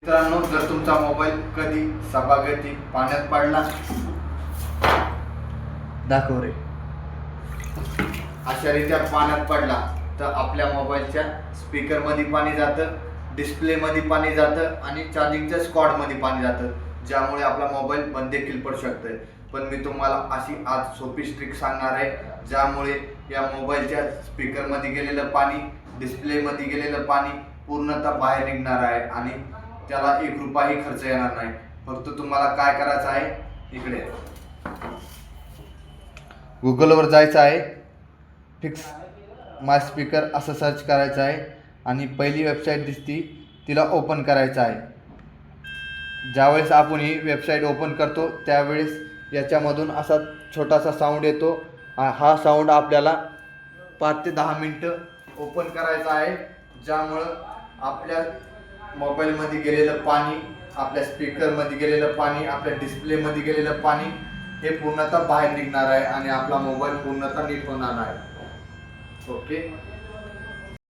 मित्रांनो, जर तुमचा मोबाईल कधी सभागती पाण्यात पडला, दाखव रे, अशा रीत्या पाण्यात पडला तर आपल्या मोबाईलच्या स्पीकरमध्ये पाणी जातं, डिस्प्लेमध्ये पाणी जातं आणि चार्जिंगच्या स्कॉडमध्ये पाणी जातं, ज्यामुळे आपला मोबाईल बंद देखील पडू शकतोय. पण मी तुम्हाला अशी आज सोपी ट्रिक सांगणार आहे, ज्यामुळे या मोबाईलच्या स्पीकरमध्ये गेलेलं पाणी, डिस्प्लेमध्ये गेलेलं पाणी पूर्णतः बाहेर निघणार आहे आणि त्याला 1 रुपयाही खर्च येणार नाही. फक्त तुम्हाला काय करायचं आहे, इकडे गुगलवर जायचं आहे, फिक्स माय स्पीकर असं सर्च करायचं आहे आणि पहिली वेबसाईट दिसती तिला ओपन करायचं आहे. ज्यावेळेस आपण ही वेबसाईट ओपन करतो त्यावेळेस याच्यामधून असा छोटासा साऊंड येतो. हा साऊंड आपल्याला 5 ते 10 मिनटं ओपन करायचा आहे, ज्यामुळं आपल्या मोबाईलमध्ये गेलेलं पाणी, आपल्या स्पीकरमध्ये गेलेलं पाणी, आपल्या डिस्प्लेमध्ये गेलेलं पाणी हे पूर्णतः बाहेर निघणार आहे आणि आपला मोबाईल पूर्णतः नीट होणार आहे. ओके.